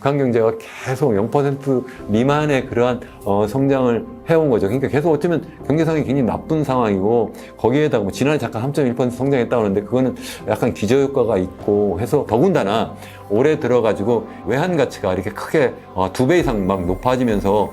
북한 경제가 계속 0% 미만의 그러한 성장을 해온 거죠. 그러니까 계속 어쩌면 경제상이 굉장히 나쁜 상황이고, 거기에다가 뭐 지난해 잠깐 3.1% 성장했다고 하는데 그거는 약간 기저효과가 있고 해서, 더군다나 올해 들어가지고 외환 가치가 이렇게 크게 2배 이상 막 높아지면서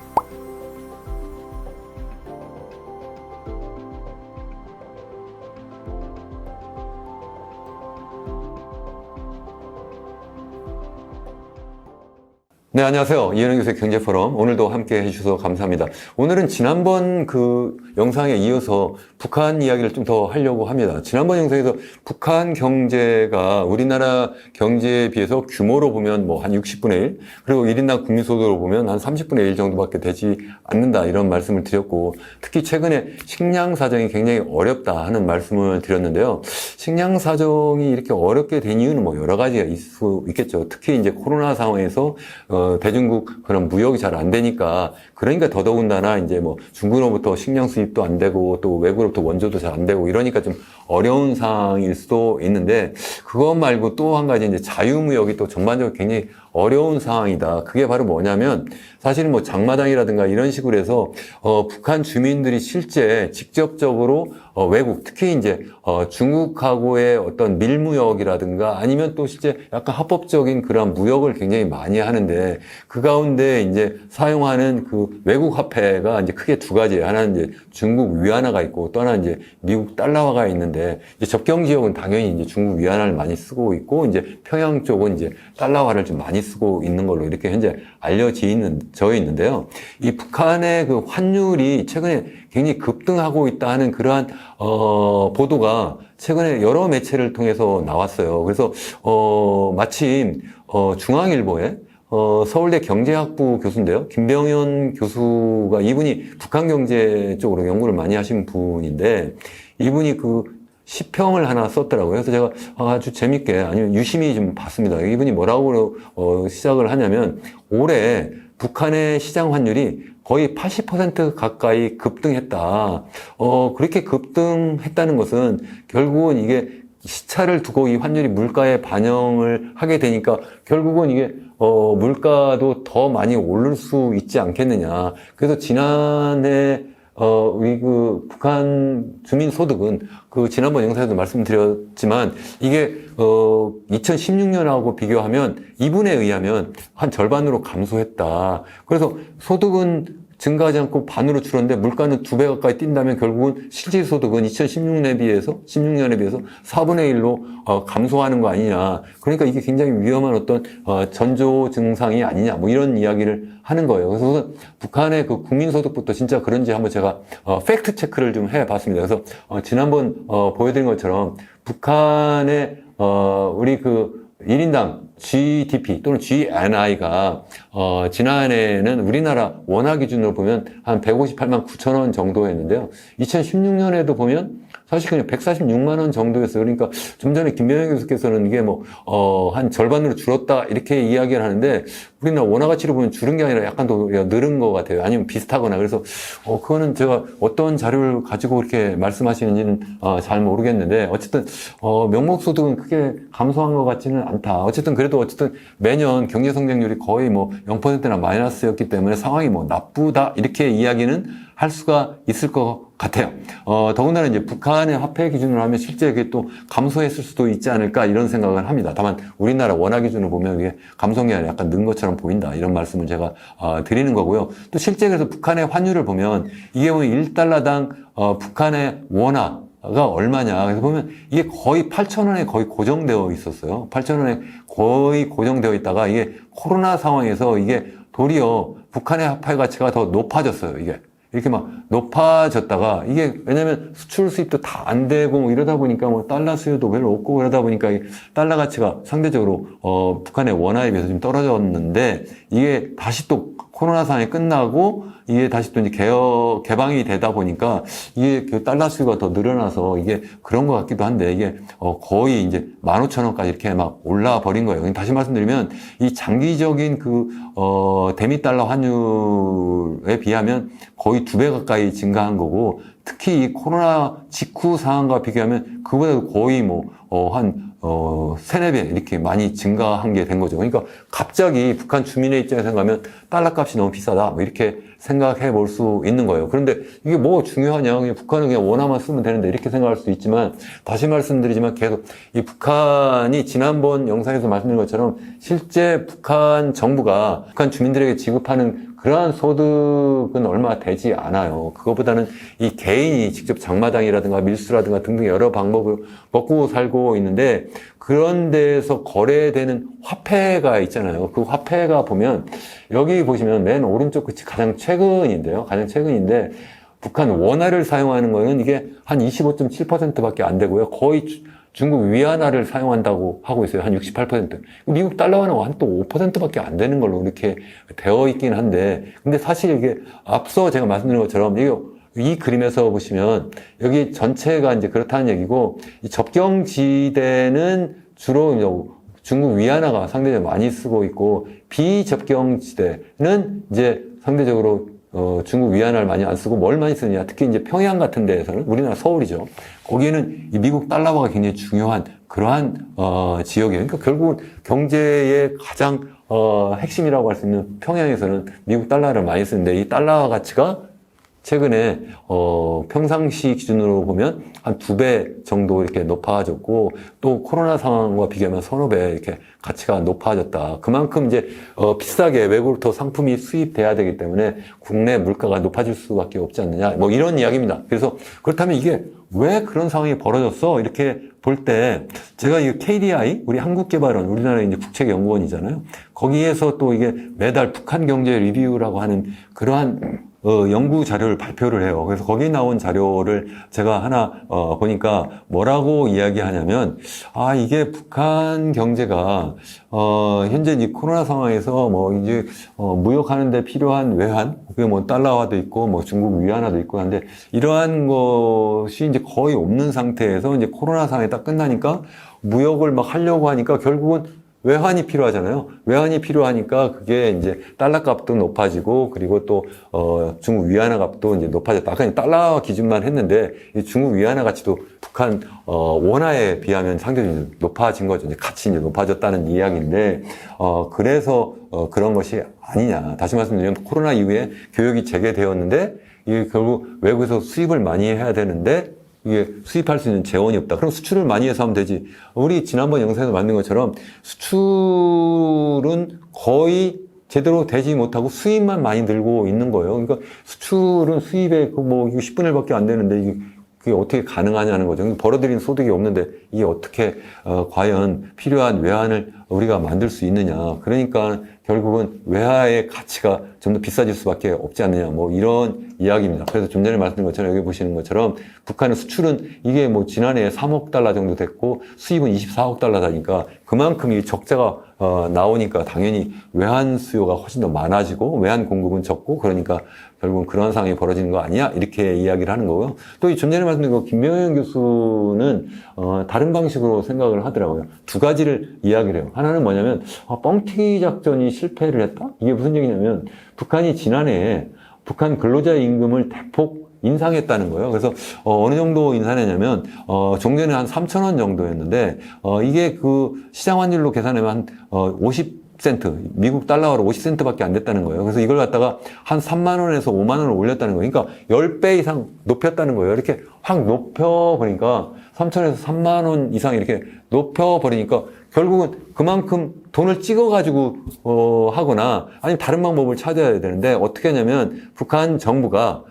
네, 안녕하세요. 이현영 교수의 경제포럼. 오늘도 함께 해주셔서 감사합니다. 오늘은 지난번 그 영상에 이어서 북한 이야기를 좀 더 하려고 합니다. 지난번 영상에서 북한 경제가 우리나라 경제에 비해서 규모로 보면 뭐 한 60분의 1, 그리고 1인당 국민소득으로 보면 한 30분의 1 정도밖에 되지 않는다, 이런 말씀을 드렸고, 특히 최근에 식량 사정이 굉장히 어렵다 하는 말씀을 드렸는데요. 식량 사정이 이렇게 어렵게 된 이유는 뭐 여러 가지가 있을 수 있겠죠. 특히 이제 코로나 상황에서 대중국 그런 무역이 잘 안 되니까, 그러니까 더더군다나 이제 뭐 중국으로부터 식량 수입도 안 되고 또 외국으로부터 원조도 잘 안 되고 이러니까 좀 어려운 상황일 수도 있는데, 그것 말고 또 한 가지 이제 자유무역이 또 전반적으로 굉장히 어려운 상황이다. 그게 바로 뭐냐면, 사실은 뭐 장마당이라든가 이런 식으로 해서 북한 주민들이 실제 직접적으로 외국, 특히 이제 중국하고의 어떤 밀무역이라든가 아니면 또 실제 약간 합법적인 그런 무역을 굉장히 많이 하는데, 그 가운데 이제 사용하는 그 외국 화폐가 이제 크게 두 가지예요. 하나는 이제 중국 위안화가 있고 또 하나는 이제 미국 달러화가 있는데, 이제 접경 지역은 당연히 이제 중국 위안화를 많이 쓰고 있고, 이제 평양 쪽은 이제 달러화를 좀 많이 쓰고 있는 걸로 이렇게 현재 알려져 있는데요. 이 북한의 그 환율이 최근에 굉장히 급등하고 있다는 그러한 보도가 최근에 여러 매체를 통해서 나왔어요. 그래서 마침 중앙일보에 서울대 경제학부 교수인데요, 김병현 교수가, 이분이 북한 경제 쪽으로 연구를 많이 하신 분인데, 이분이 그 시평을 하나 썼더라고요. 그래서 제가 아주 재밌게, 아니면 유심히 좀 봤습니다. 이분이 뭐라고 시작을 하냐면, 올해 북한의 시장 환율이 거의 80% 가까이 급등했다. 그렇게 급등했다는 것은 결국은 이게 시차를 두고 이 환율이 물가에 반영을 하게 되니까 결국은 이게 물가도 더 많이 오를 수 있지 않겠느냐. 그래서 지난해 우리 그 북한 주민 소득은 그 지난번 영상에도 말씀드렸지만, 이게 2016년하고 비교하면 이분에 의하면 한 절반으로 감소했다. 그래서 소득은 증가하지 않고 반으로 줄었는데 물가는 2배 가까이 뛴다면 결국은 실질 소득은 2016년에 비해서 4분의 1로 감소하는 거 아니냐. 그러니까 이게 굉장히 위험한 어떤 전조 증상이 아니냐, 뭐 이런 이야기를 하는 거예요. 그래서 북한의 그 국민소득부터 진짜 그런지 한번 제가 팩트 체크를 좀 해봤습니다. 그래서 지난번 보여드린 것처럼 북한의 우리 그 1인당 GDP 또는 GNI가 지난해에는 우리나라 원화 기준으로 보면 한 158만 9천 원 정도였는데요. 2016년에도 보면 사실 그냥 146만 원 정도였어요. 그러니까 좀 전에 김병현 교수께서는 이게 뭐 한 절반으로 줄었다 이렇게 이야기를 하는데, 우리나라 원화 가치로 보면 줄은 게 아니라 약간 더 늘은 것 같아요. 아니면 비슷하거나. 그래서 그거는 제가 어떤 자료를 가지고 이렇게 말씀하시는지는 잘 모르겠는데, 어쨌든 명목소득은 크게 감소한 것 같지는 않다. 어쨌든 매년 경제 성장률이 거의 뭐 0%나 마이너스였기 때문에 상황이 뭐 나쁘다 이렇게 이야기는 할 수가 있을 것 같아요. 더군다나 이제 북한의 화폐 기준으로 하면 실제 이게 또 감소했을 수도 있지 않을까, 이런 생각을 합니다. 다만 우리나라 원화 기준으로 보면 이게 감소한 게 아니라 약간 는 것처럼 보인다, 이런 말씀을 제가 드리는 거고요. 또 실제 그래서 북한의 환율을 보면 이게 뭐 1달러당 북한의 원화가 얼마냐. 그래서 보면 이게 거의 8,000원에 거의 고정되어 있었어요. 8,000원에 거의 고정되어 있다가 이게 코로나 상황에서 이게 도리어 북한의 화폐 가치가 더 높아졌어요. 이게 이렇게 막 높아졌다가, 이게 왜냐면 수출 수입도 다 안 되고 뭐 이러다 보니까 뭐 달러 수요도 별로 없고 그러다 보니까 이 달러 가치가 상대적으로 북한의 원화에 비해서 좀 떨어졌는데, 이게 다시 또 코로나 상황이 끝나고 이게 다시 또 이제 개방이 되다 보니까 이게 그 달러 수요가 더 늘어나서 이게 그런 것 같기도 한데, 이게 거의 이제 15,000원까지 이렇게 막 올라 버린 거예요. 다시 말씀드리면 이 장기적인 그 대미 달러 환율에 비하면 거의 2배 가까이 증가한 거고, 특히 이 코로나 직후 상황과 비교하면 그보다도 거의 뭐 한 세네 배 이렇게 많이 증가한 게 된 거죠. 그러니까 갑자기 북한 주민의 입장에서 생각하면 달러 값이 너무 비싸다. 뭐 이렇게 생각해 볼 수 있는 거예요. 그런데 이게 뭐 중요하냐. 그냥 북한은 그냥 원화만 쓰면 되는데 이렇게 생각할 수도 있지만 다시 말씀드리지만 계속 이 북한이 지난번 영상에서 말씀드린 것처럼 실제 북한 정부가 북한 주민들에게 지급하는 그러한 소득은 얼마 되지 않아요. 그거보다는 이 개인이 직접 장마당이라든가 밀수라든가 등등 여러 방법으로 먹고 살고 있는데 그런 데에서 거래되는 화폐가 있잖아요. 그 화폐가 보면 여기 보시면 맨 오른쪽 끝이 가장 최근인데요. 가장 최근인데 북한 원화를 사용하는 거는 이게 한 25.7%밖에 안 되고요. 거의 중국 위안화를 사용한다고 하고 있어요. 한 68%. 미국 달러화는 한 또 5%밖에 안 되는 걸로 이렇게 되어 있긴 한데, 근데 사실 이게 앞서 제가 말씀드린 것처럼 이 그림에서 보시면 여기 전체가 이제 그렇다는 얘기고, 이 접경지대는 주로 중국 위안화가 상대적으로 많이 쓰고 있고, 비접경지대는 이제 상대적으로 중국 위안화를 많이 안 쓰고 뭘 많이 쓰느냐. 특히 이제 평양 같은 데에서는 우리나라 서울이죠. 거기에는 이 미국 달러화가 굉장히 중요한 그러한 지역이에요. 그러니까 결국은 경제의 가장 핵심이라고 할 수 있는 평양에서는 미국 달러를 많이 쓰는데 이 달러 가치가 최근에 평상시 기준으로 보면 한 2배 정도 이렇게 높아졌고 또 코로나 상황과 비교하면 서너 배 이렇게 가치가 높아졌다. 그만큼 이제 비싸게 외국으로부터 상품이 수입돼야 되기 때문에 국내 물가가 높아질 수밖에 없지 않느냐. 뭐 이런 이야기입니다. 그래서 그렇다면 이게 왜 그런 상황이 벌어졌어? 이렇게 볼 때 제가 이 KDI 우리 한국개발원 우리나라의 이제 국책연구원이잖아요. 거기에서 또 이게 매달 북한 경제 리뷰라고 하는 그러한 연구 자료를 발표를 해요. 그래서 거기 나온 자료를 제가 하나 보니까 뭐라고 이야기하냐면 이게 북한 경제가 현재 이 코로나 상황에서 뭐 이제 무역하는 데 필요한 외환, 그게 뭐 달러화도 있고 뭐 중국 위안화도 있고 한데 이러한 것이 이제 거의 없는 상태에서 이제 코로나 상황이 딱 끝나니까 무역을 막 하려고 하니까 결국은 외환이 필요하잖아요. 외환이 필요하니까 그게 이제 달러 값도 높아지고 그리고 또 중국 위안화 값도 이제 높아졌다. 아까 달러 기준만 했는데 이 중국 위안화 가치도 북한 원화에 비하면 상대적으로 높아진 거죠. 이제 같이 이제 높아졌다는 이야기인데 그래서 그런 것이 아니냐. 다시 말씀드리면 코로나 이후에 교역이 재개되었는데 이게 결국 외국에서 수입을 많이 해야 되는데 이게 수입할 수 있는 재원이 없다. 그럼 수출을 많이 해서 하면 되지. 우리 지난번 영상에서 만든 것처럼 수출은 거의 제대로 되지 못하고 수입만 많이 늘고 있는 거예요. 그러니까 수출은 수입의 뭐 10분의 1밖에 안 되는데 그게 어떻게 가능하냐는 거죠. 벌어들인 소득이 없는데 이게 어떻게 과연 필요한 외환을 우리가 만들 수 있느냐. 그러니까 결국은 외화의 가치가 좀 더 비싸질 수밖에 없지 않느냐. 뭐 이런 이야기입니다. 그래서 좀 전에 말씀드린 것처럼 여기 보시는 것처럼 북한의 수출은 이게 뭐 지난해에 3억 달러 정도 됐고 수입은 24억 달러다니까 그만큼 이 적자가 나오니까 당연히 외환 수요가 훨씬 더 많아지고 외환 공급은 적고 그러니까 결국은 그런 상황이 벌어지는 거 아니야? 이렇게 이야기를 하는 거고요. 또 이 좀 전에 말씀드린 거 김명현 교수는 다른 방식으로 생각을 하더라고요. 두 가지를 이야기를 해요. 하나는 뭐냐면 뻥튀기 작전이 실패를 했다? 이게 무슨 얘기냐면 북한이 지난해에 북한 근로자 임금을 대폭 인상했다는 거예요. 그래서 어느 정도 인상했냐면 종전에 한 3,000원 정도였는데 이게 그 시장 환율로 계산하면 한 50센트, 미국 달러로 50센트밖에 안 됐다는 거예요. 그래서 이걸 갖다가 한 3만 원에서 5만 원을 올렸다는 거예요. 그러니까 10배 이상 높였다는 거예요. 이렇게 확 높여버리니까 3,000원에서 3만 원 이상 이렇게 높여버리니까 결국은 그만큼 돈을 찍어가지고 하거나 아니면 다른 방법을 찾아야 되는데 어떻게 하냐면 북한 정부가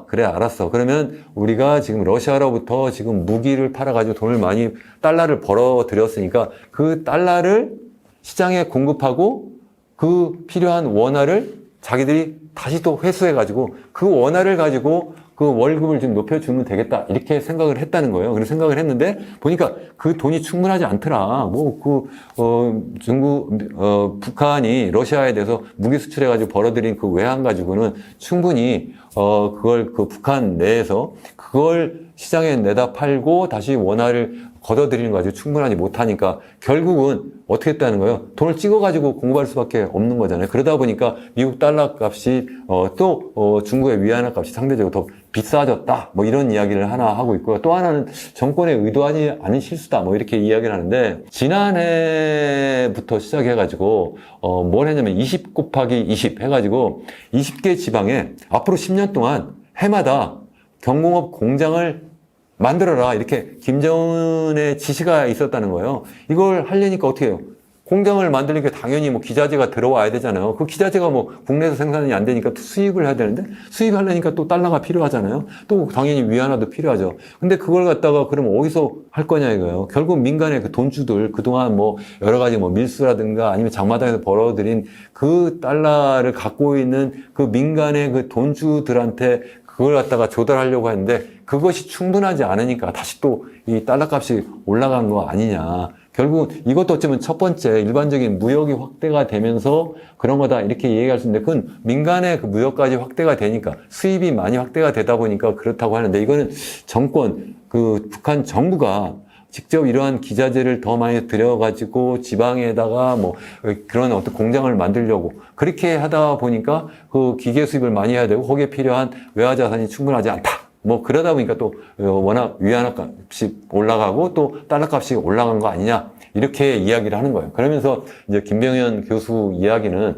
그래, 알았어. 그러면 우리가 지금 러시아로부터 지금 무기를 팔아가지고 돈을 많이, 달러를 벌어들였으니까 그 달러를 시장에 공급하고 그 필요한 원화를 자기들이 다시 또 회수해가지고 그 원화를 가지고 그 월급을 좀 높여주면 되겠다. 이렇게 생각을 했다는 거예요. 그래서 생각을 했는데 보니까 그 돈이 충분하지 않더라. 북한이 러시아에 대해서 무기 수출해가지고 벌어들인 그 외환 가지고는 충분히 그걸 그 북한 내에서 그걸 시장에 내다 팔고 다시 원화를 걷어들이는 거 가지고 충분하지 못하니까 결국은 어떻게 했다는 거예요? 돈을 찍어가지고 공부할 수밖에 없는 거잖아요. 그러다 보니까 미국 달러 값이 중국의 위안화 값이 상대적으로 더 비싸졌다. 뭐 이런 이야기를 하나 하고 있고요. 또 하나는 정권에 의도하지 않은 실수다. 뭐 이렇게 이야기를 하는데 지난해부터 시작해가지고 뭘 했냐면 20 곱하기 20 해가지고 20개 지방에 앞으로 10년 동안 해마다 경공업 공장을 만들어라. 이렇게 김정은의 지시가 있었다는 거예요. 이걸 하려니까 어떻게 해요? 공장을 만들니까 당연히 뭐 기자재가 들어와야 되잖아요. 그 기자재가 뭐 국내에서 생산이 안 되니까 수입을 해야 되는데 수입하려니까 또 달러가 필요하잖아요. 또 당연히 위안화도 필요하죠. 근데 그걸 갖다가 그럼 어디서 할 거냐 이거예요. 결국 민간의 그 돈주들 그동안 뭐 여러 가지 뭐 밀수라든가 아니면 장마당에서 벌어들인 그 달러를 갖고 있는 그 민간의 그 돈주들한테 그걸 갖다가 조달하려고 했는데 그것이 충분하지 않으니까 다시 또 이 달러 값이 올라간 거 아니냐. 결국 이것도 어쩌면 첫 번째 일반적인 무역이 확대가 되면서 그런 거다 이렇게 얘기할 수 있는데 그건 민간의 그 무역까지 확대가 되니까 수입이 많이 확대가 되다 보니까 그렇다고 하는데 이거는 정권, 그 북한 정부가 직접 이러한 기자재를 더 많이 들여가지고 지방에다가 뭐 그런 어떤 공장을 만들려고 그렇게 하다 보니까 그 기계 수입을 많이 해야 되고 거기에 필요한 외화 자산이 충분하지 않다. 뭐 그러다 보니까 또 워낙 위안화 값이 올라가고 또 달러 값이 올라간 거 아니냐 이렇게 이야기를 하는 거예요. 그러면서 이제 김병현 교수 이야기는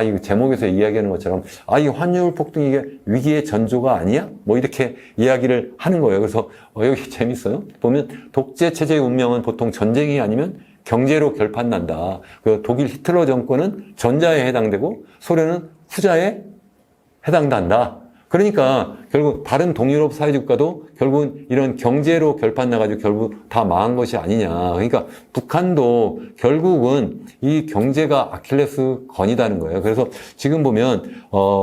이거 제목에서 이야기하는 것처럼 이 환율 폭등 이게 위기의 전조가 아니야? 뭐 이렇게 이야기를 하는 거예요. 그래서 여기 재밌어요. 보면 독재 체제의 운명은 보통 전쟁이 아니면 경제로 결판난다. 그 독일 히틀러 정권은 전자에 해당되고 소련은 후자에 해당한다. 그러니까 결국 다른 동유럽 사회주국가도 결국은 이런 경제로 결판나가지고 결국 다 망한 것이 아니냐. 그러니까 북한도 결국은 이 경제가 아킬레스 건이다는 거예요. 그래서 지금 보면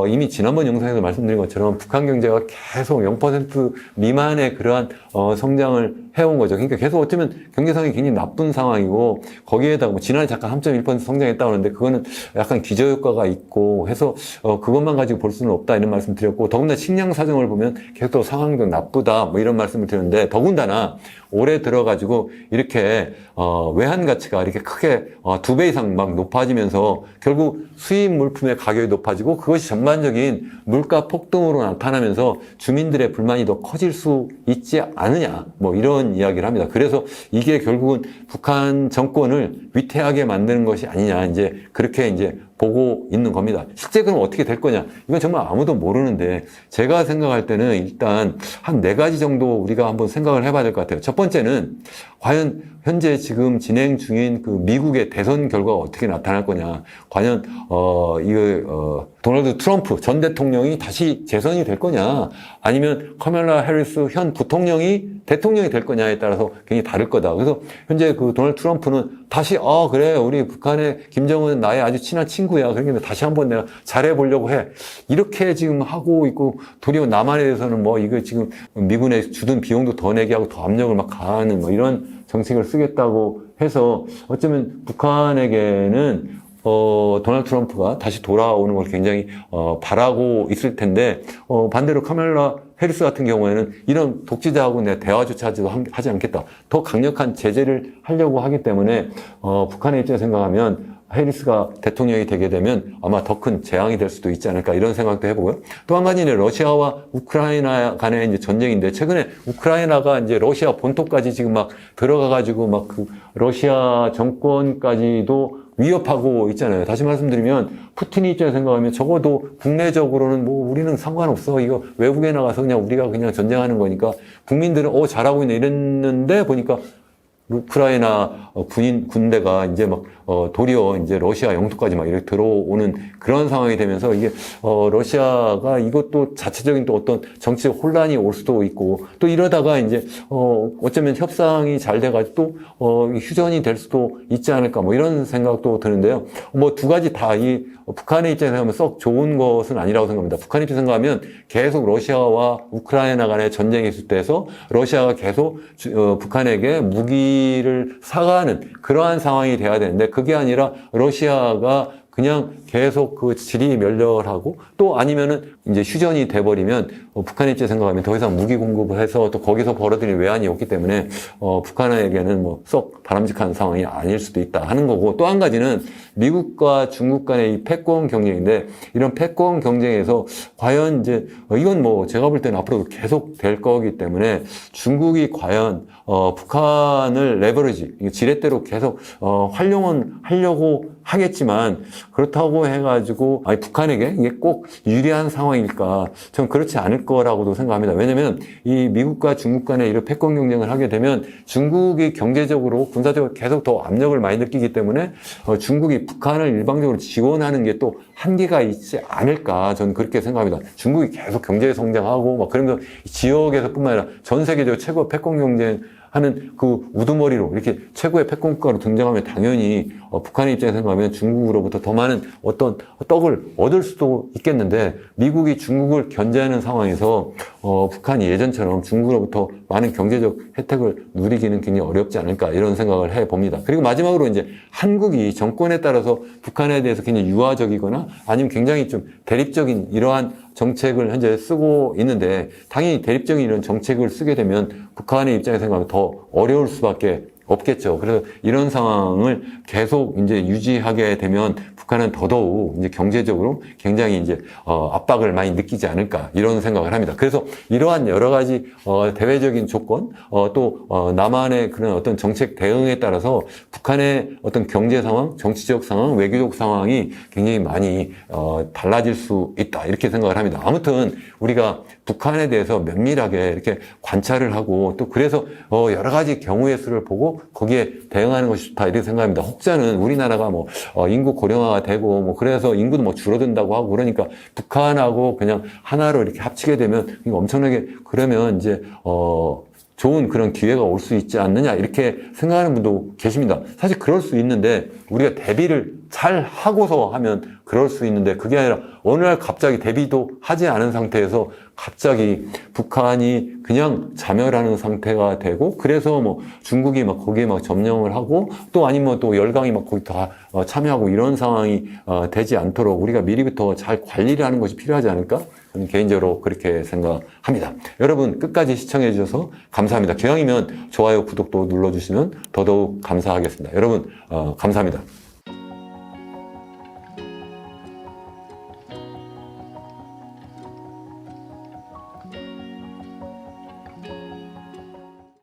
이미 지난번 영상에서 말씀드린 것처럼 북한 경제가 계속 0% 미만의 그러한 성장을 해온 거죠. 그러니까 계속 어쩌면 경제상이 굉장히 나쁜 상황이고 거기에다가 뭐 지난해 잠깐 3.1% 성장했다고 하는데 그거는 약간 기저효과가 있고 해서 그것만 가지고 볼 수는 없다 이런 말씀 드렸고 더군다나 식량 사정을 보면 계속 상황도 나쁘다 뭐 이런 말씀을 드렸는데 더군다나 올해 들어가지고 이렇게 외환 가치가 이렇게 크게 2배 이상 막 높아지면서 결국 수입 물품의 가격이 높아지고 그것이 전반적인 물가 폭등으로 나타나면서 주민들의 불만이 더 커질 수 있지 않느냐 뭐 이런 이야기를 합니다. 그래서 이게 결국은 북한 정권을 위태하게 만드는 것이 아니냐 이제 그렇게 이제 보고 있는 겁니다. 실제 그럼 어떻게 될 거냐? 이건 정말 아무도 모르는데 제가 생각할 때는 일단 한 4가지 정도 우리가 한번 생각을 해봐야 될 것 같아요. 첫 번째는 과연 현재 지금 진행 중인 그 미국의 대선 결과가 어떻게 나타날 거냐? 과연 도널드 트럼프 전 대통령이 다시 재선이 될 거냐? 아니면 카멀라 해리스 현 부통령이 대통령이 될 거냐에 따라서 굉장히 다를 거다. 그래서 현재 그 도널드 트럼프는 다시 그래 우리 북한의 김정은 나의 아주 친한 친구야. 그러니까 다시 한번 내가 잘해보려고 해. 이렇게 지금 하고 있고 도리어 남한에 대해서는 뭐 이거 지금 미군에 주둔 비용도 더 내게 하고 더 압력을 막 가하는 뭐 이런 정책을 쓰겠다고 해서 어쩌면 북한에게는 도널드 트럼프가 다시 돌아오는 걸 굉장히 바라고 있을 텐데 반대로 카멀라 해리스 같은 경우에는 이런 독재자하고 내 대화조차 하지 않겠다. 더 강력한 제재를 하려고 하기 때문에 북한의 입장에서 생각하면 해리스가 대통령이 되게 되면 아마 더 큰 재앙이 될 수도 있지 않을까 이런 생각도 해보고요. 또 한 가지는 러시아와 우크라이나 간의 이제 전쟁인데 최근에 우크라이나가 이제 러시아 본토까지 지금 막 들어가가지고 막 그 러시아 정권까지도 위협하고 있잖아요. 다시 말씀드리면 푸틴이 입장에서 생각하면 적어도 국내적으로는 뭐 우리는 상관없어. 이거 외국에 나가서 그냥 우리가 그냥 전쟁하는 거니까 국민들은 잘하고 있네 이랬는데 보니까 우크라이나 군대가 이제 막 도리어 이제 러시아 영토까지 막 이렇게 들어오는 그런 상황이 되면서 이게 러시아가 이것도 자체적인 또 어떤 정치적 혼란이 올 수도 있고 또 이러다가 이제 어쩌면 협상이 잘 돼가지고 또 휴전이 될 수도 있지 않을까 뭐 이런 생각도 드는데요. 뭐 2가지 다 이 북한의 입장에서 생각하면 썩 좋은 것은 아니라고 생각합니다. 북한의 입장에서 생각하면 계속 러시아와 우크라이나 간의 전쟁이 있을 때에서 러시아가 계속 북한에게 무기를 사가는 그러한 상황이 돼야 되는데 그게 아니라 러시아가 그냥 계속 그 질이 멸렬하고 또 아니면은 이제 휴전이 돼버리면 북한 입장 생각하면 더 이상 무기 공급을 해서 또 거기서 벌어들인 외환이 없기 때문에 북한에게는 뭐 썩 바람직한 상황이 아닐 수도 있다 하는 거고, 또 한 가지는 미국과 중국 간의 이 패권 경쟁인데, 이런 패권 경쟁에서 과연 이제 이건 뭐 제가 볼 때는 앞으로도 계속 될 거기 때문에 중국이 과연 북한을 레버리지, 지렛대로 계속 활용은 하려고 하겠지만, 그렇다고 해가지고 북한에게 이게 꼭 유리한 상황일까? 전 그렇지 않을 거라고도 생각합니다. 왜냐하면 이 미국과 중국 간의 이런 패권 경쟁을 하게 되면 중국이 경제적으로, 군사적으로 계속 더 압력을 많이 느끼기 때문에 중국이 북한을 일방적으로 지원하는 게 또 한계가 있지 않을까? 저는 그렇게 생각합니다. 중국이 계속 경제 성장하고 막 그러면서 지역에서뿐만 아니라 전 세계적으로 최고 패권 경쟁 하는 그 우두머리로 이렇게 최고의 패권국가로 등장하면 당연히 북한의 입장에서 생각하면 중국으로부터 더 많은 어떤 떡을 얻을 수도 있겠는데, 미국이 중국을 견제하는 상황에서 북한이 예전처럼 중국으로부터 많은 경제적 혜택을 누리기는 굉장히 어렵지 않을까, 이런 생각을 해봅니다. 그리고 마지막으로 이제 한국이 정권에 따라서 북한에 대해서 굉장히 유화적이거나 아니면 굉장히 좀 대립적인 이러한 정책을 현재 쓰고 있는데, 당연히 대립적인 이런 정책을 쓰게 되면 북한의 입장에서 생각하면 더 어려울 수밖에 없겠죠. 그래서 이런 상황을 계속 이제 유지하게 되면 북한은 더더욱 이제 경제적으로 굉장히 이제 압박을 많이 느끼지 않을까, 이런 생각을 합니다. 그래서 이러한 여러 가지 대외적인 조건, 또 남한의 그런 어떤 정책 대응에 따라서 북한의 어떤 경제 상황, 정치적 상황, 외교적 상황이 굉장히 많이 달라질 수 있다, 이렇게 생각을 합니다. 아무튼 우리가 북한에 대해서 면밀하게 이렇게 관찰을 하고, 또 그래서 여러 가지 경우의 수를 보고 거기에 대응하는 것이 좋다, 이렇게 생각합니다. 혹자는 우리나라가 뭐 인구 고령화가 되고 뭐 그래서 인구도 뭐 줄어든다고 하고 그러니까 북한하고 그냥 하나로 이렇게 합치게 되면 이거 엄청나게, 그러면 이제 좋은 그런 기회가 올 수 있지 않느냐, 이렇게 생각하는 분도 계십니다. 사실 그럴 수 있는데, 우리가 대비를 잘 하고서 하면 그럴 수 있는데, 그게 아니라 어느 날 갑자기 대비도 하지 않은 상태에서 갑자기 북한이 그냥 자멸하는 상태가 되고, 그래서 뭐 중국이 막 거기에 막 점령을 하고, 또 아니면 또 열강이 막 거기 다 참여하고, 이런 상황이 되지 않도록 우리가 미리부터 잘 관리를 하는 것이 필요하지 않을까? 저는 개인적으로 그렇게 생각합니다. 여러분 끝까지 시청해 주셔서 감사합니다. 기왕이면 좋아요, 구독도 눌러주시면 더더욱 감사하겠습니다. 여러분 감사합니다.